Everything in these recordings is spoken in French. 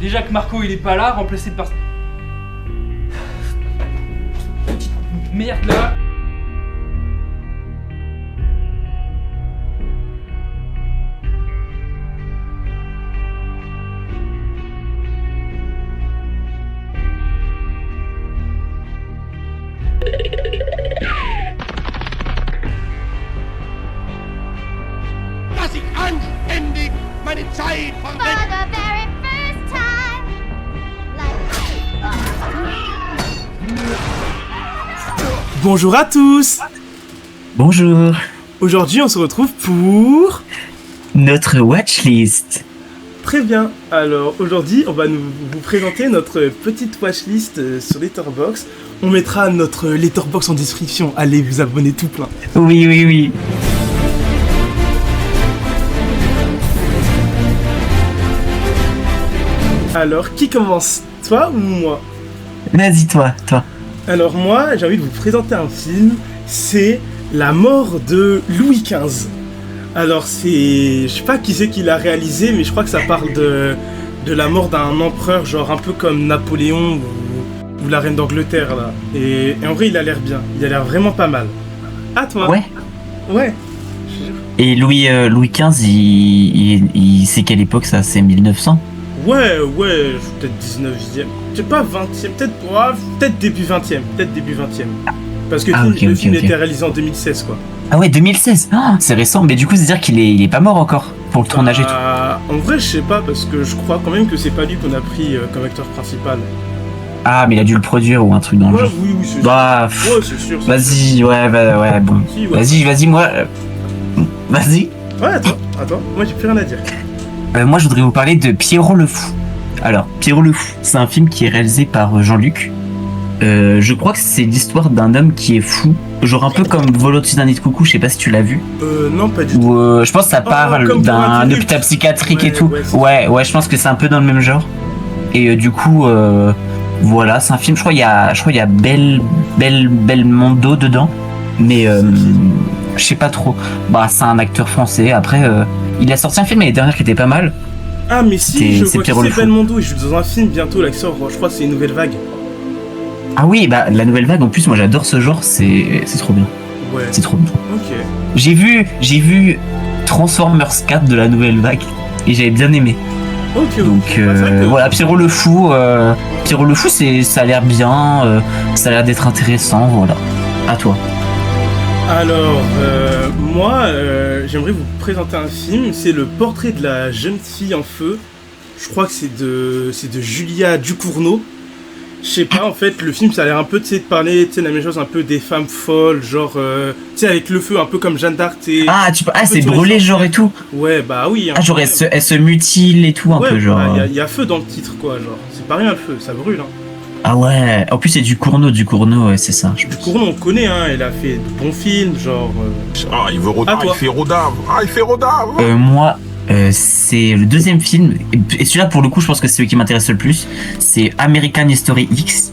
Déjà que Marco il est pas là, remplacé par... Petite merde là. Lass ich anständig meine Zeit For verwenden. the very first time. Bonjour à tous. Bonjour. Aujourd'hui on se retrouve pour... Notre watchlist. Très bien, alors aujourd'hui on va vous présenter notre petite watchlist sur Letterboxd. On mettra notre Letterboxd en description, allez vous abonner tout plein. Oui, oui, oui. Alors qui commence, toi ou moi? Vas-y, toi. Alors moi j'ai envie de vous présenter un film, c'est La mort de Louis XV. Alors c'est... je sais pas qui c'est qui l'a réalisé, mais je crois que ça parle de la mort d'un empereur, genre un peu comme Napoléon ou la reine d'Angleterre là. Et en vrai il a l'air bien, il a l'air vraiment pas mal. À toi. Ouais. Ouais. Et Louis XV, c'est quelle époque ça? C'est 1900? Ouais, peut-être 19e. Je sais pas 20e, peut-être début 20e. Parce que le film a été réalisé en 2016 quoi. Ah ouais, 2016. Ah, c'est récent, mais du coup, c'est-à-dire qu'il est pas mort encore pour le tournage et tout. En vrai, je sais pas, parce que je crois quand même que c'est pas lui qu'on a pris comme acteur principal. Ah, mais il a dû le produire ou un truc dans le genre. Oui, c'est sûr. Bah, Ouais, c'est sûr. vas-y, ouais, bon. Si, ouais. Vas-y, moi. Vas-y. Ouais, attends, moi j'ai plus rien à dire. Moi, je voudrais vous parler de Pierrot le Fou. Alors, Pierrot le Fou, c'est un film qui est réalisé par Jean-Luc. Je crois que c'est l'histoire d'un homme qui est fou, genre un peu comme Volonté d'un nid de coucou, je sais pas si tu l'as vu. Non, pas du tout. Ou je pense que ça parle comme pour un d'un truc. hôpital psychiatrique Ouais, et tout. ouais, Ouais, je pense que c'est un peu dans le même genre. Et du coup, voilà, c'est un film. Je crois il y a Belmondo dedans, mais je sais pas trop. Bah, c'est un acteur français. Après, il a sorti un film l'année dernière qui était pas mal. Ah, mais si, je vois qui Pierrot le c'est Fou. Belmondo, il joue dans un film bientôt là qui sort, je crois que c'est Une Nouvelle Vague. Ah oui, bah la nouvelle vague. En plus, moi j'adore ce genre. C'est trop bien. Ouais. C'est trop bien. Ok. J'ai vu Transformers 4 de la nouvelle vague et j'avais bien aimé. Ok. Donc Bah, c'est vrai que- voilà, Pierrot le Fou, ça a l'air bien, ça a l'air d'être intéressant, voilà. À toi. Alors, moi, j'aimerais vous présenter un film, c'est Le Portrait de la jeune fille en feu. Je crois que c'est de Julia Ducournau. Je sais pas, en fait, le film, ça a l'air un peu, tu sais, de parler, tu sais, la même chose, un peu des femmes folles, genre, tu sais, avec le feu, un peu comme Jeanne d'Arc, tu sais. C'est sur les brûlé gens. genre et tout. Ouais, bah oui. Ah, genre elle se mutile et tout un ouais, peu genre. il y a feu dans le titre, quoi, genre. C'est pas rien, le feu, ça brûle, hein. Ah ouais, en plus c'est Ducournau, ouais, c'est ça. Ducournau, on connaît, hein, elle a fait de bons films, genre... Ah, il veut À Rodin, toi. il fait Rodin. Ah, il fait Rodin. Moi, c'est le deuxième film, et celui-là pour le coup je pense que c'est celui qui m'intéresse le plus, c'est American History X.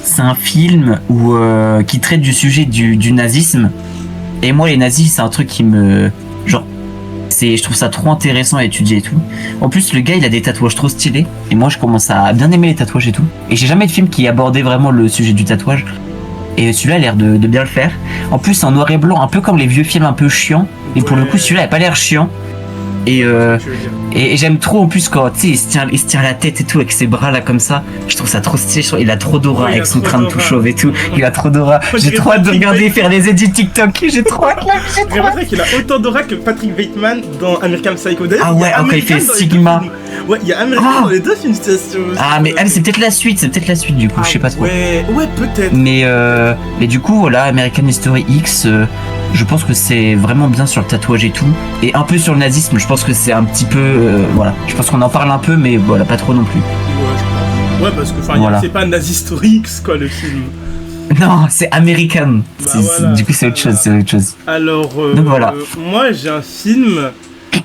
C'est un film qui traite du sujet du nazisme, et moi les nazis c'est un truc qui me... genre, je trouve ça trop intéressant à étudier et tout. En plus le gars il a des tatouages trop stylés, et moi je commence à bien aimer les tatouages et tout, et j'ai jamais de film qui abordait vraiment le sujet du tatouage. Et celui-là a l'air de bien le faire. En plus en noir et blanc, un peu comme les vieux films un peu chiants, et pour le coup celui-là il a pas l'air chiant. Et, Tu veux dire. et j'aime trop en plus quand tu sais il se tient la tête et tout avec ses bras là comme ça. Je trouve ça trop stylé. Il a trop d'aura Ouais, il avec a son trop crâne tout d'aura. chauve et tout. Il a trop d'aura. Moi, J'ai j'ai trop hâte de Patrick regarder Bateman. faire des edits TikTok. J'ai trop hâte là. J'ai J'ai trop hâte. remarqué qu'il a autant d'aura que Patrick Bateman dans American Psycho. D'ailleurs, Ah il y a ouais, quand il fait American dans les Sigma. deux films. Ouais, il y a American Ah. dans les deux films, station. Ah mais c'est peut-être la suite. C'est peut-être la suite du coup. Je sais pas trop. Ouais, peut-être. Mais du coup voilà, American History X. Je pense que c'est vraiment bien sur le tatouage et tout, et un peu sur le nazisme. Je pense que c'est un petit peu voilà. Je pense qu'on en parle un peu, mais voilà, pas trop non plus. Ouais, je crois. Ouais, parce que Voilà. c'est pas Nazi Historix, quoi, le film. Non, c'est American. Bah, voilà. Du coup c'est autre chose. Alors, Donc, voilà. moi j'ai un film,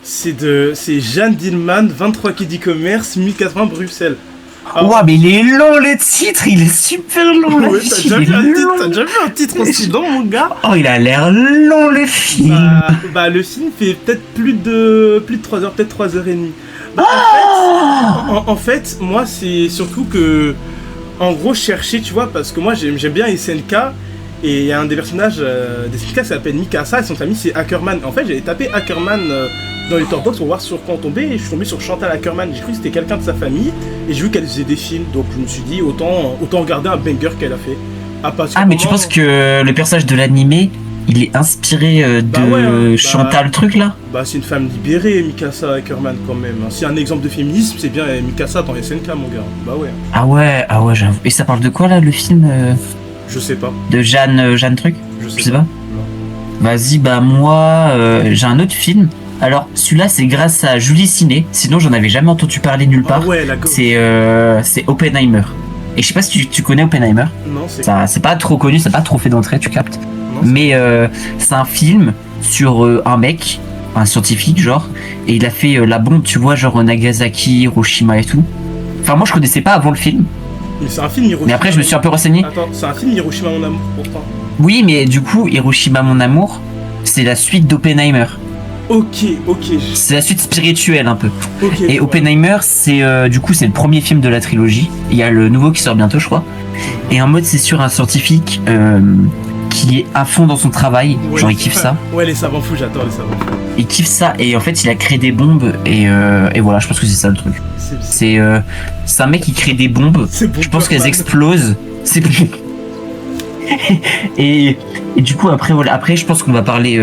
c'est Jeanne Dillman, 23 quai du commerce, 1080 Bruxelles. Alors, Ouah, mais il est long le titre, il est super long le ouais, t'as film. déjà, il vu est un titre, long. t'as déjà vu un titre aussi long, mon gars? Oh, il a l'air long le film. Bah, le film fait peut-être plus de 3 heures, peut-être 3 heures et demie. En fait, moi, c'est surtout que, en gros, chercher, tu vois, parce que moi, j'aime bien SNK, et il y a un des personnages des SNK qui s'appelle Mikasa, et son famille, c'est Ackerman. En fait, j'avais tapé Ackerman dans les Torbox pour voir sur quoi on tombait, et je suis tombé sur Chantal Ackerman. J'ai cru que c'était quelqu'un de sa famille, et j'ai vu qu'elle faisait des films, donc je me suis dit, autant regarder un banger qu'elle a fait. Mais tu penses que le personnage de l'animé, il est inspiré de Chantal truc là? Bah c'est une femme libérée, Mikasa Ackerman quand même. Si un exemple de féminisme, c'est bien Mikasa dans SNK mon gars. Bah ouais. Ah ouais, j'avoue. Et ça parle de quoi là le film Je sais pas. De Jeanne truc? Je sais pas. Non. Vas-y, bah moi j'ai un autre film. Alors celui-là c'est grâce à Julie Ciné, sinon j'en avais jamais entendu parler nulle part. Ah ouais, la c'est Oppenheimer. Et je sais pas si tu connais Oppenheimer. Non, c'est pas trop connu, ça n'a pas trop fait d'entrée, tu captes. Non, mais c'est un film sur un mec, un scientifique genre, et il a fait la bombe, tu vois, genre Nagasaki, Hiroshima et tout. Enfin moi je connaissais pas avant le film. Mais c'est un film Hiroshima. Mais après je me suis un peu renseigné. Attends, c'est un film Hiroshima mon amour pourtant. Oui, mais du coup Hiroshima mon amour, c'est la suite d'Oppenheimer. Ok. C'est la suite spirituelle un peu. Okay, et Oppenheimer, c'est du coup c'est le premier film de la trilogie. Il y a le nouveau qui sort bientôt, je crois. Et en mode c'est sur un scientifique qui est à fond dans son travail. Ouais, genre il kiffe ça. Ouais, les savants fous, j'adore les savants fous. Il kiffe ça et en fait il a créé des bombes et voilà, je pense que c'est ça le truc. C'est un mec qui crée des bombes. Je pense qu'elles explosent. C'est et du coup après voilà, après je pense qu'on va parler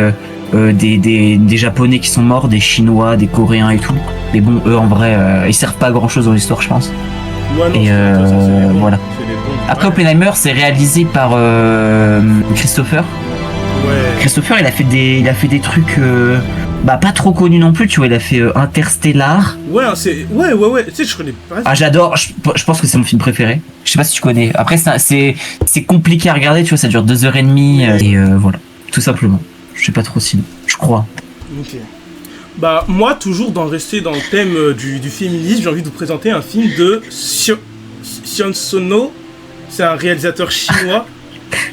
des Japonais qui sont morts, des Chinois, des Coréens et tout. Mais bon, eux en vrai, ils servent pas à grand chose dans l'histoire, je pense. Ouais, non, et voilà. Après, ouais. Oppenheimer, c'est réalisé par Christopher. Ouais. Christopher, il a fait des trucs pas trop connus non plus, tu vois. Il a fait Interstellar. Ouais, c'est. Ouais. Tu sais, je connais pas. Ah, j'adore. Je pense que c'est mon film préféré. Je sais pas si tu connais. Après, c'est compliqué à regarder, tu vois. Ça dure 2h30 et voilà, tout simplement. Je sais pas trop sinon, je crois. Ok. Bah moi, toujours rester dans le thème du féminisme, j'ai envie de vous présenter un film de Sion Sono. C'est un réalisateur chinois.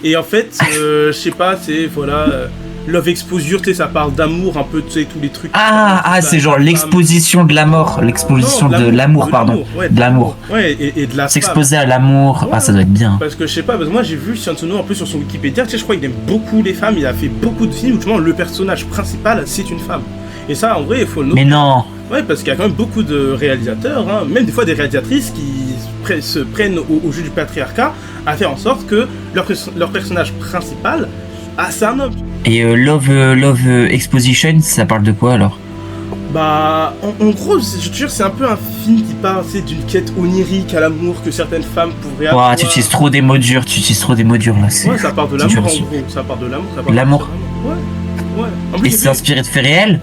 Et en fait, je sais pas, c'est voilà, Love Exposure, tu sais, ça parle d'amour un peu, tu sais, tous les trucs. C'est genre l'exposition de la mort, l'exposition de l'amour, pardon. Ouais, de l'amour. Ouais, et de la s'exposer à l'amour, ouais, ça doit être bien. Parce que je sais pas, parce que moi j'ai vu Sion Sono un peu sur son Wikipédia, tu sais, je crois qu'il aime beaucoup les femmes, il a fait beaucoup de films où justement le personnage principal c'est une femme. Et ça en vrai il faut le noter. Mais non. Ouais, parce qu'il y a quand même beaucoup de réalisateurs, hein, même des fois des réalisatrices qui se prennent au jeu du patriarcat à faire en sorte que leur personnage principal, c'est un homme. Et Love Exposition, ça parle de quoi alors? Bah, en gros, je te jure, c'est un peu un film qui parle d'une quête onirique à l'amour que certaines femmes pourraient avoir. Tu utilises trop des mots durs, là. Ouais, ça parle de l'amour en gros, ça parle de l'amour. L'amour. Ouais. En plus, et c'est inspiré de faits réels?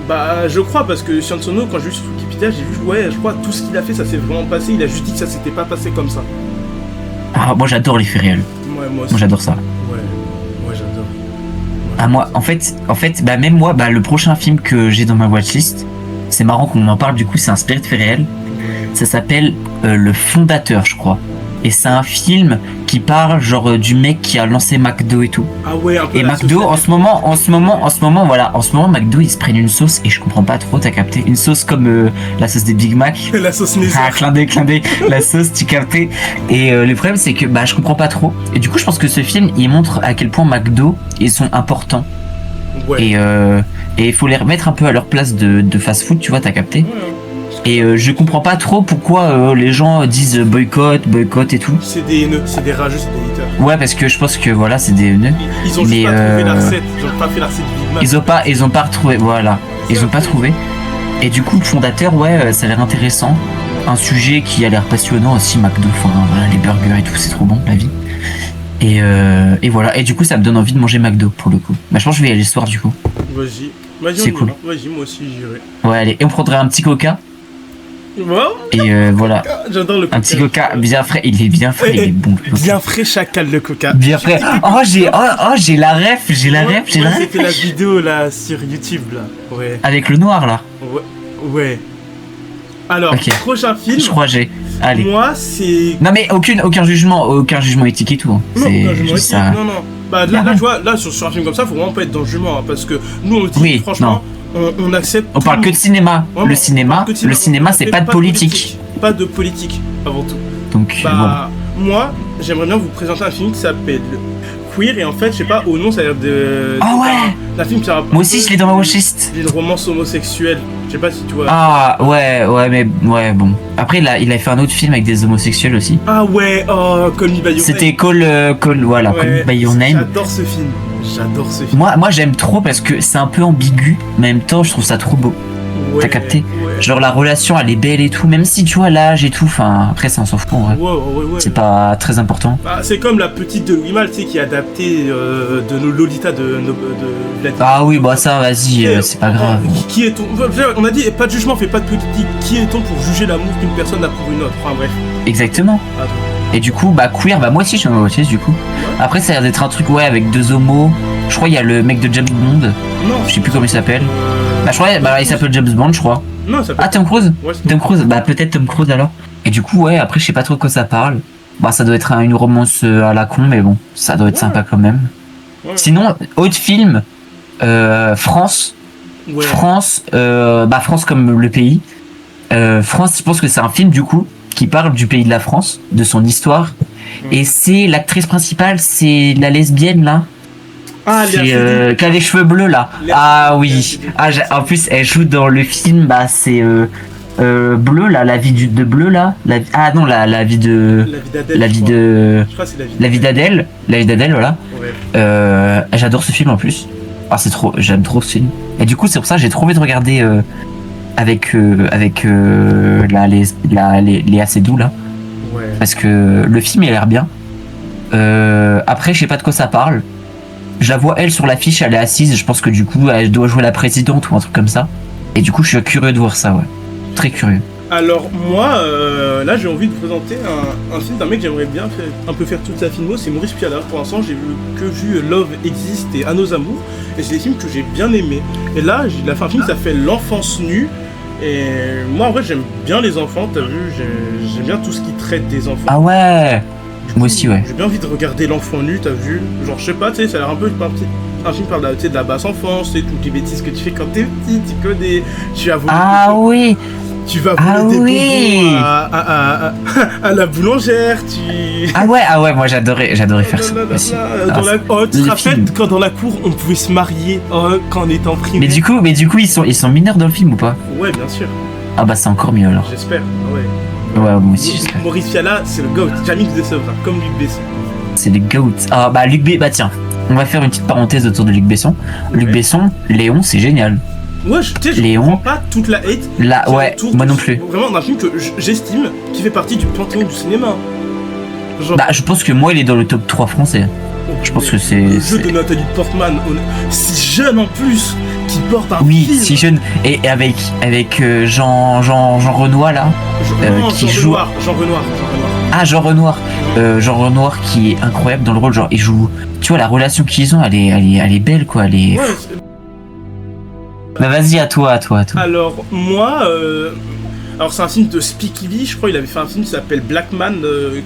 Bah, je crois, parce que Sion Sono, quand j'ai vu sur Wikipédia, j'ai vu, ouais, je crois, tout ce qu'il a fait, ça s'est vraiment passé, il a juste dit que ça s'était pas passé comme ça. Ah, moi j'adore les faits réels. Ouais, moi aussi. Moi j'adore ça. Ouais, j'adore. Ouais. Ah, moi, en fait, même moi, le prochain film que j'ai dans ma watchlist, c'est marrant qu'on en parle, du coup, c'est inspiré de faits réels. Ça s'appelle Le Fondateur, je crois. Et c'est un film qui parle genre du mec qui a lancé McDo et tout. Ah ouais, un peu. Et McDo en ce moment McDo ils se prennent une sauce et je comprends pas trop, t'as capté? Une sauce comme la sauce des Big Mac. La sauce maison. Clin d'œil, la sauce, tu captais. Et le problème c'est que je comprends pas trop. Et du coup je pense que ce film il montre à quel point McDo ils sont importants. Ouais. Et il faut les remettre un peu à leur place de fast food, tu vois, t'as capté? Ouais. Et je comprends pas trop pourquoi les gens disent boycott et tout. C'est des haineux, c'est des rageux, c'est des haters. Ouais, parce que je pense que voilà, c'est des haineux. Ils ont juste pas trouvé la recette, ils ont pas fait la recette du Big Mac. Ils ont pas retrouvé, voilà. Ils ont pas trouvé. Et du coup, le fondateur, ça a l'air intéressant. Un sujet qui a l'air passionnant aussi, McDo, voilà, les burgers et tout, c'est trop bon, la vie. Et voilà, et du coup, ça me donne envie de manger McDo pour le coup. Je pense que je vais y aller ce soir du coup. Vas-y, c'est cool. Vas-y, moi aussi j'irai. Ouais, allez, et on prendrait un petit coca. Wow. Et voilà. J'adore le coca. Un petit coca bien frais, il est bien frais, il est bon. Bien frais chacal le coca. Bien frais. J'ai la ref, C'était la vidéo là sur YouTube là. Ouais. Avec le noir là. Ouais. Alors, prochain film. Je crois que j'ai. Allez. Moi c'est. Non mais aucun jugement éthique et tout. Hein. C'est juste ça. Non. Bah là tu vois, là sur un film comme ça, faut vraiment pas être dans le jugement, hein, parce que nous on dit franchement. on accepte. On parle que de cinéma. Vraiment, Le on cinéma, parle que de cinéma. le cinéma, On c'est fait pas de politique. Pas de politique, avant tout. Donc Bah, moi, j'aimerais bien vous présenter un film qui s'appelle Queer, et en fait, je sais pas, au nom, ça a l'air de. Ah ouais. d'un film qui a. Moi aussi, je l'ai dans ma watchlist. D'une romance homosexuelle. Je sais pas si tu vois. Ah ouais, mais ouais, bon. Après, il a fait un autre film avec des homosexuels aussi. Ah ouais, oh, Call Me By Your Name. C'était Call Me By Your Name. J'adore ce film. J'adore ce film. Moi j'aime trop parce que c'est un peu ambigu, mais en même temps, je trouve ça trop beau. Ouais, T'as capté? ouais. Genre la relation, elle est belle et tout, même si tu vois l'âge et tout. Enfin, après, ça, on s'en fout en vrai. Ouais. C'est pas très important. Bah, c'est comme la petite de Louis Malle, tu sais, qui est adaptée de nos Lolita de Vladimir. Ah oui, bah ça, vas-y, c'est pas grave. Qui est-on? On a dit, pas de jugement, fait pas de politique. Qui est-on pour juger l'amour qu'une personne a pour une autre? Enfin bref. Exactement. Ah, toi. Et du coup, bah queer, bah moi aussi je suis en autiste du coup. Après, ça a l'air d'être un truc, ouais, avec deux homos. Je crois il y a le mec de James Bond. Non. Je sais plus comment il s'appelle. Bah je crois, bah il s'appelle James Bond, je crois. Non, ça s'appelle. Ah, Tom Cruise. Ouais, c'est Tom Cruise, bah peut-être Tom Cruise alors. Et du coup, ouais, après je sais pas trop de quoi ça parle. Bah ça doit être une romance à la con, mais bon, ça doit être sympa quand même. Ouais. Sinon, autre film, France. Ouais. France comme le pays. France, je pense que c'est un film du coup qui parle du pays de la France, de son histoire. Et c'est l'actrice principale, c'est la lesbienne là. Ah, C'est Léa qui a les cheveux bleus là. Léa Ah Seydoux. oui. Ah, en plus elle joue dans le film, bah c'est bleu là, la vie de bleu là. Ah non, la vie de La vie d'Adèle. la vie de Je crois que c'est la vie d'Adèle, voilà. Ouais. J'adore ce film en plus. Ah c'est trop, j'aime trop ce film. Et du coup c'est pour ça que j'ai trop envie de regarder avec Léa Seydoux là, Ouais. parce que le film il a l'air bien. Après je sais pas de quoi ça parle. Je la vois elle sur l'affiche, elle est assise. Je pense que du coup elle doit jouer la présidente ou un truc comme ça. Et du coup je suis curieux de voir ça, ouais. Très curieux. Alors moi, là j'ai envie de présenter un film d'un mec que j'aimerais bien un peu faire toute sa filmo, c'est Maurice Pialat. Pour l'instant j'ai vu Love Exist et À nos amours, et c'est des films que j'ai bien aimés. Et là il a fait un film qui s'appelle L'enfance nue, et moi en vrai j'aime bien les enfants, t'as vu, j'aime bien tout ce qui traite des enfants. Ah ouais. Du coup, Moi aussi, ouais. J'ai bien envie de regarder L'enfant nu, t'as vu, genre je sais pas, tu sais, ça a l'air un peu un film par de la basse enfance, tu sais, toutes les bêtises que tu fais quand t'es petit, tu connais, tu vas voler Ah oui. tu vas Ah voler des oui. bonbons à la boulangère, tu... Ah ouais, moi j'adorais faire ça aussi. Tu te rappelles film. quand dans la cour on pouvait se marier quand on était en primaire? Mais du coup ils sont mineurs dans le film ou pas? Ouais, bien sûr, Ah bah c'est encore mieux alors. j'espère, ouais. Ouais, moi aussi j'espère. Maurice Pialat, c'est le GOAT, Jamie de Sevrin, comme Luc Besson. C'est les goats. Ah bah bah tiens, on va faire une petite parenthèse autour de Luc Besson. Luc Ouais. Besson, Léon, c'est génial. Ouais, tu sais, je Léon. comprends pas toute la hate. Là, qui ouais, entoure moi de non ce- plus. Vraiment d'un film que j'estime qui fait partie du panthéon du cinéma. Genre, Bah je pense que moi il est dans le top 3 français. Je pense que le jeu c'est de Nathalie Portman, si jeune en plus, qui porte un oui, film. si jeune et avec Jean Renoir là. Non, qui Jean joue- Renoir, Jean Renoir. Ah, Jean Renoir qui est incroyable dans le rôle, genre il joue, tu vois la relation qu'ils ont, elle est belle quoi, elle est. Ouais, Bah vas-y, à toi. alors moi, alors c'est un film de Spike Lee, je crois, il avait fait un film qui s'appelle Blackman,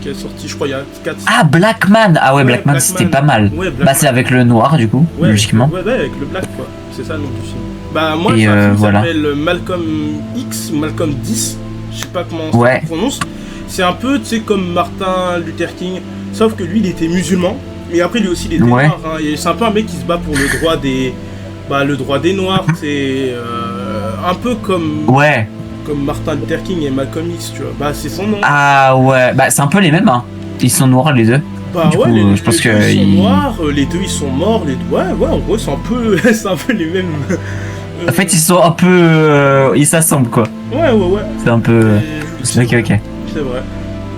qui est sorti, je crois, il y a 4 Ah, Blackman. Ah ouais, Ouais, Blackman, Blackman. c'était pas mal. Ouais, Blackman. Bah c'est avec le noir du coup, Ouais, logiquement. Ouais, avec le black quoi, c'est ça le nom du film. Bah moi, Et c'est un film voilà. qui s'appelle Malcolm X, ou Malcolm 10, je sais pas comment Ouais. ça se prononce. C'est un peu, tu sais, comme Martin Luther King, sauf que lui, il était musulman, mais après lui aussi, il était Ouais. noir. Hein, et c'est un peu un mec qui se bat pour le droit des... Bah, le droit des noirs, c'est un peu comme Martin Luther King et Malcolm X, tu vois. Bah, c'est son nom. Ah ouais, bah c'est un peu les mêmes, hein. Ils sont noirs les deux. Bah du ouais, coup, je pense les deux, que ils sont ils- noirs, les deux ils sont morts, ouais, en gros c'est un peu, c'est un peu les mêmes. En fait, ils sont un peu, ils s'assemblent quoi. Ouais. C'est un peu. C'est Ok. C'est vrai.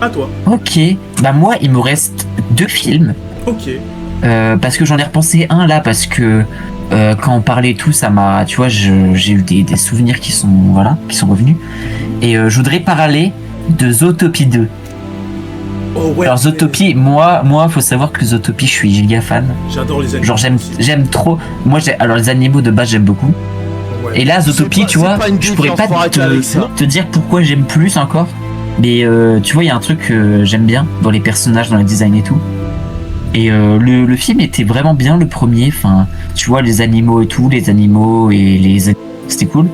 À toi. Ok. Bah moi, il me reste 2 films. Ok. Parce que j'en ai repensé un là, parce que quand on parlait et tout, ça m'a, tu vois, j'ai eu des souvenirs qui sont revenus. Et je voudrais parler de Zootopie 2. Oh ouais. Alors Zootopie, moi, faut savoir que Zootopie, je suis giga fan. J'adore les animaux. Genre j'aime trop. Moi, alors les animaux de base, j'aime beaucoup. Ouais. Et là, Zootopie, pas- tu vois, c'est pas une je pourrais défiance, pas faut arrêter avec ça. te dire pourquoi j'aime plus encore. Mais tu vois, il y a un truc que j'aime bien dans les personnages, dans le design et tout. Et le film était vraiment bien, le premier. Enfin, tu vois, les animaux et tout, les animaux et les c'était cool.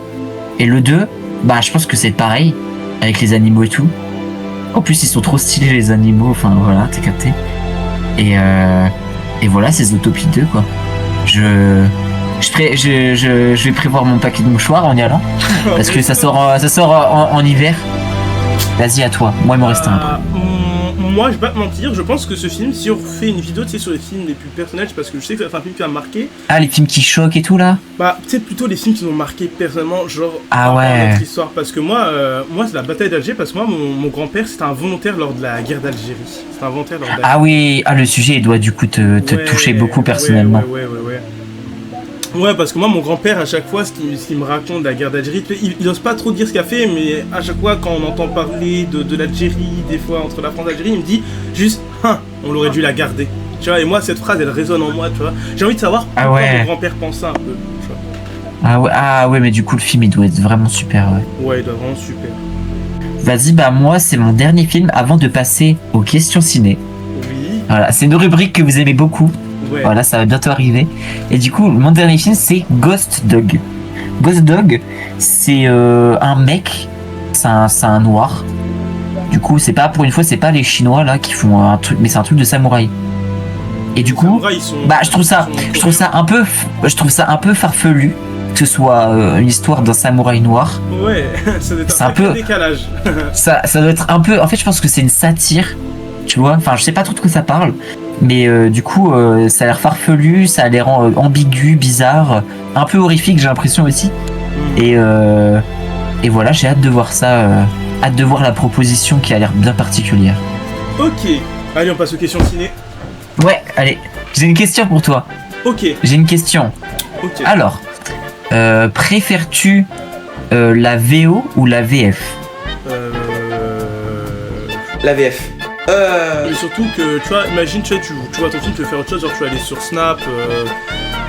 Et le 2, bah je pense que c'est pareil, avec les animaux et tout. En plus, ils sont trop stylés les animaux, enfin voilà, t'as capté. Et voilà, c'est Zootopie 2 quoi. Je vais prévoir mon paquet de mouchoirs en y allant, parce que ça sort en hiver. Vas-y à toi, moi il m'en reste un peu. Moi, je vais pas te mentir, je pense que ce film, si on fait une vidéo, tu sais, sur les films les plus personnels, parce que je sais que c'est un film qui m'a marqué. Ah, les films qui choquent et tout là. Bah, tu sais, plutôt les films qui m'ont marqué personnellement, genre ah ouais. Notre histoire, parce que moi c'est la bataille d'Alger, parce que moi, mon grand-père, c'était un volontaire lors de la guerre d'Algérie. C'était un volontaire lors de la guerre. Ah oui, le sujet il doit du coup te toucher beaucoup personnellement. Ouais. Ouais, parce que moi, mon grand-père, à chaque fois, ce qu'il me raconte de la guerre d'Algérie, il n'ose pas trop dire ce qu'il a fait, mais à chaque fois, quand on entend parler de l'Algérie, des fois, entre la France et l'Algérie, il me dit juste, on aurait dû la garder. Tu vois, et moi, cette phrase, elle résonne en moi, tu vois. J'ai envie de savoir pourquoi mon grand-père pense ça un peu, tu vois. Ah ouais, mais du coup, le film, il doit être vraiment super, ouais. Ouais, il doit être vraiment super. Vas-y, bah moi, c'est mon dernier film avant de passer aux questions ciné. Oui. Voilà, c'est une rubrique que vous aimez beaucoup. Ouais. Voilà, ça va bientôt arriver. Et du coup, mon dernier film, c'est Ghost Dog. Ghost Dog, c'est un mec, c'est un noir. Du coup, c'est pas, pour une fois, c'est pas les Chinois là qui font un truc, mais c'est un truc de samouraï. Et du coup, je trouve ça un peu farfelu que ce soit une histoire d'un samouraï noir. Ouais, ça doit être un peu décalage. ça doit être un peu. En fait, je pense que c'est une satire, tu vois. Enfin, je sais pas trop de quoi ça parle. Mais du coup, ça a l'air farfelu, ça a l'air ambigu, bizarre, un peu horrifique, j'ai l'impression aussi. Et voilà, j'ai hâte de voir ça, hâte de voir la proposition qui a l'air bien particulière. Ok, allez, on passe aux questions ciné. Ouais, allez, j'ai une question pour toi. Ok. J'ai une question. Ok. Alors, préfères-tu la VO ou la VF? La VF. Mais surtout que, tu vois, imagine, tu vois ton film, tu veux faire autre chose, genre tu vas aller sur Snap,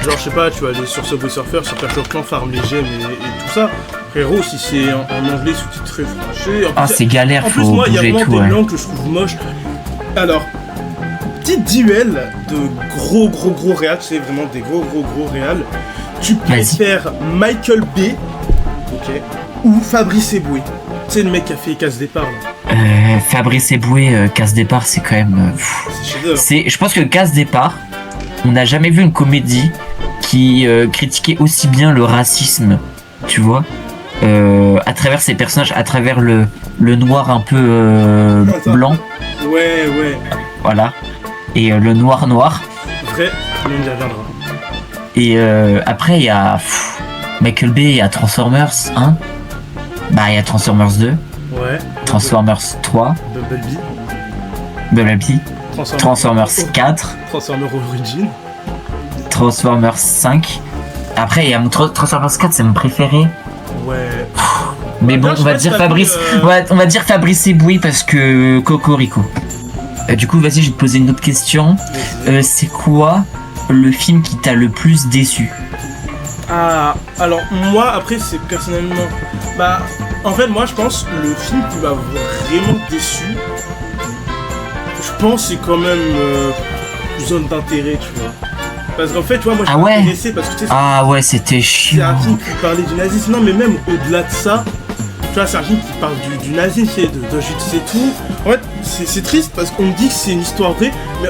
genre je sais pas, tu vas aller sur Subway Surfer, sur Clash of Clans, Farm Legend et tout ça. Frérot, si c'est en anglais sous-titré français... Ah, c'est galère, faut bouger tout. En plus, moi, il y a vraiment des langues que je trouve moches. Alors, petit duel de gros réals, tu sais, vraiment des gros réals. Tu préfères Michael Bay, ok, ou Fabrice Eboué? Tu sais, le mec qui a fait Casse Départ, là. Fabrice Eboué, Casse Départ, c'est quand même... je pense que Casse Départ, on n'a jamais vu une comédie qui critiquait aussi bien le racisme, tu vois, à travers ses personnages, à travers le noir un peu blanc. Ouais. Voilà. Et le noir. Vrai, on y reviendra. Et après, il y a Michael Bay, il y a Transformers 1. Bah, il y a Transformers 2. Ouais. Transformers 3. Bumblebee. Transformers 4. Transformers Origin. Transformers 5. Après, il y a Transformers 4, c'est mon préféré. Ouais. Mais bon, on va dire Fabrice. On va dire Fabrice Eboué parce que Cocorico. Du coup, vas-y, je vais te poser une autre question. C'est quoi le film qui t'a le plus déçu? Ah, alors moi, après, c'est personnellement... Bah, en fait, moi, je pense le film qui m'a vraiment déçu, je pense c'est quand même Zone d'intérêt, tu vois. Parce qu'en fait, tu vois, moi, je suis intéressé parce que tu sais... Ah ouais, c'était chiant. C'est un film qui parlait du nazisme. Non, mais même au-delà de ça, tu vois, c'est un film qui parle du nazisme, d'Auschwitz et tout. En fait, c'est triste parce qu'on me dit que c'est une histoire vraie, mais...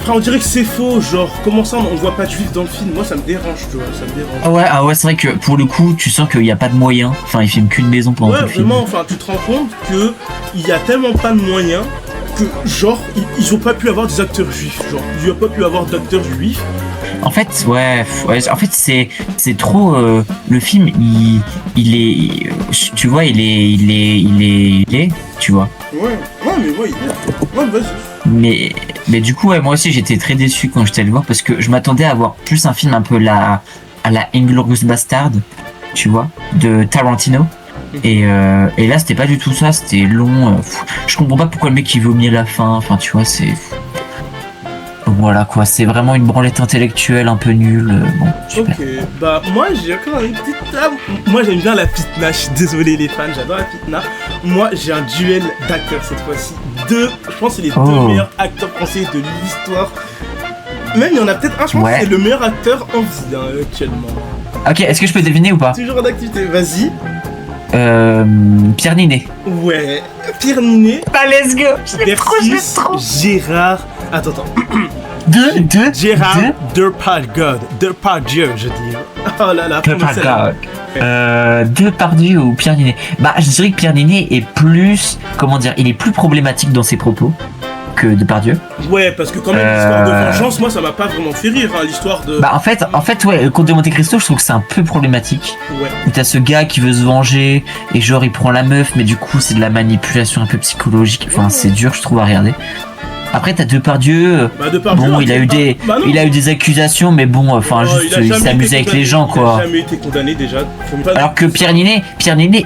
Après, on dirait que c'est faux, genre, comment ça, on voit pas de juifs dans le film? Moi, ça me dérange, tu vois, ça me dérange. Ah ouais, c'est vrai que, pour le coup, tu sens qu'il n'y a pas de moyens. Enfin, ils filment qu'une maison pendant tout le film. Ouais, vraiment, enfin, tu te rends compte que il y a tellement pas de moyens que, genre, ils ont pas pu avoir des acteurs juifs, genre, il y a pas pu avoir d'acteurs juifs. En fait, ouais, en fait, c'est trop, le film, il est, tu vois, il est, tu vois. Ouais, mais ouais, vas-y. Mais du coup, ouais, moi aussi j'étais très déçu quand j'étais allé le voir parce que je m'attendais à voir plus un film un peu à la Inglourious Bastard, tu vois, de Tarantino. Et là, c'était pas du tout ça, c'était long. Je comprends pas pourquoi le mec il vomit à la fin, enfin, tu vois, c'est. Voilà quoi, c'est vraiment une branlette intellectuelle un peu nulle. Bon, super. Ok, bah moi j'ai encore une petite. Moi j'aime bien la fitna, je suis désolé les fans, j'adore la fitna. Moi j'ai un duel d'acteurs cette fois-ci. Je pense que c'est les deux meilleurs acteurs français de l'histoire. Même il y en a peut-être un, je pense que c'est le meilleur acteur en vie actuellement. Ok, est-ce que je peux deviner ou pas? Toujours en activité, vas-y. Pierre Ninet. Ouais, Pierre Ninet. Bah, let's go! Je l'aime trop, je l'aime Versus trop! Gérard. Attends. Gérard Depardieu, je dis. Oh là là, Depardieu ou Pierre Ninet? Bah, je dirais que Pierre Ninet est plus, comment dire, il est plus problématique dans ses propos que Depardieu. Ouais, parce que quand même, l'histoire de vengeance, moi, ça m'a pas vraiment fait rire, hein, l'histoire de... Bah, en fait, ouais, le Comte de Monte Cristo, je trouve que c'est un peu problématique. Ouais. Où t'as ce gars qui veut se venger, et genre, il prend la meuf, mais du coup, c'est de la manipulation un peu psychologique. Enfin, c'est dur, je trouve, à regarder. Après, t'as Depardieu. Bon, il a eu des accusations, mais bon, enfin, il s'amusait avec les gens, quoi. Il a jamais été condamné, déjà. Alors que Pierre Ninet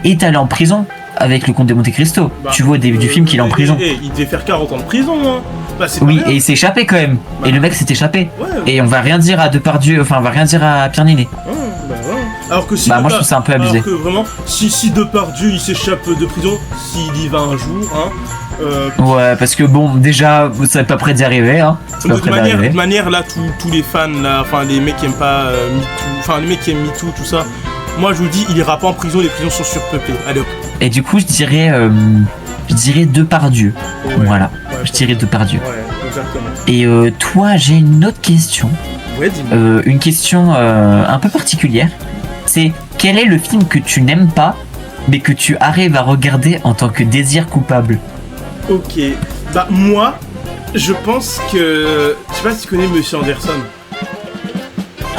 est allé en prison avec le Comte de Monte Cristo. Tu vois au début du film qu'il est en prison. Il devait faire 40 ans de prison, hein. Bah, oui, et il s'est échappé quand même. Bah. Et le mec s'est échappé. Ouais. Et on va rien dire à Depardieu, enfin, on va rien dire à Pierre Ninet. Ouais. Alors que si moi je trouve ça un peu abusé. Alors que vraiment, si Depardieu il s'échappe de prison, s'il y va un jour, hein. Ouais, parce que bon, déjà, vous savez pas près d'y arriver, hein. De manière, là, tous les fans, là, enfin, les mecs qui aiment pas MeToo, enfin, les mecs qui aiment MeToo, tout ça, moi je vous dis, il ira pas en prison, les prisons sont surpeuplées. Allez hop. Et du coup, je dirais Depardieu. Ouais, voilà, ouais, je dirais Depardieu. Ouais, exactement. Et toi, j'ai une autre question. Ouais, dis-moi. Une question un peu particulière. C'est quel est le film que tu n'aimes pas, mais que tu arrives à regarder en tant que désir coupable? Ok, bah moi, je pense que... Je sais pas si tu connais Monsieur Anderson.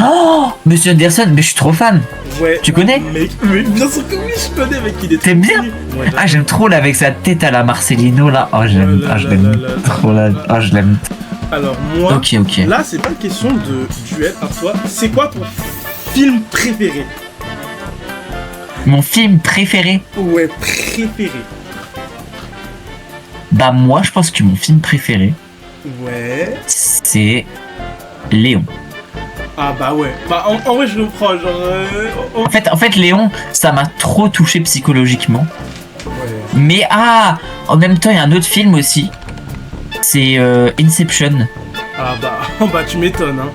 Oh, Monsieur Anderson, mais je suis trop fan. Ouais. Tu connais? Mais bien sûr que oui, je connais, mec, il est T'aimes bien? Ouais, ah, j'aime trop là avec sa tête à la Marcelino là. Oh, je l'aime trop là. Oh, je l'aime. Alors moi, ok. Là, c'est pas une question de duel à toi. C'est quoi ton film préféré? Mon film préféré? Ouais, préféré. Bah moi, je pense que mon film préféré, ouais, c'est Léon. Ah bah ouais. Bah en vrai, je le prends genre. En fait, Léon, ça m'a trop touché psychologiquement. Ouais. Mais en même temps, il y a un autre film aussi. C'est Inception. Ah bah tu m'étonnes, hein.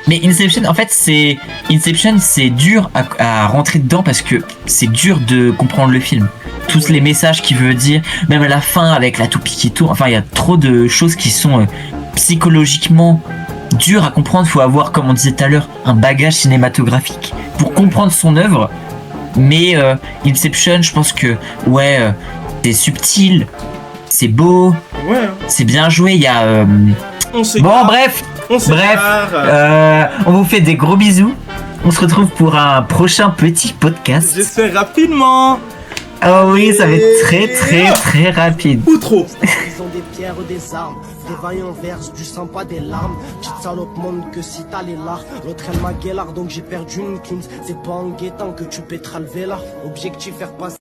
Mais Inception, en fait, c'est dur à rentrer dedans parce que c'est dur de comprendre le film. Tous les messages qu'il veut dire, même à la fin avec la toupie qui tourne. Enfin, il y a trop de choses qui sont psychologiquement dures à comprendre. Faut avoir, comme on disait tout à l'heure, un bagage cinématographique pour comprendre son œuvre. Mais Inception, je pense que c'est subtil, c'est beau, c'est bien joué. Il y a bon, bref, on vous fait des gros bisous. On se retrouve pour un prochain petit podcast. J'espère rapidement. Oh oui, ça va être très rapide. Ou trop. Ils ont des pierres, des armes, des vaillants verses, du sang, pas des larmes. Petite salope monde que si t'as les lards. L'autre elle m'a guélard donc j'ai perdu une cleans. C'est pas en guettant que tu pèteras le vélar. Objectif faire passer.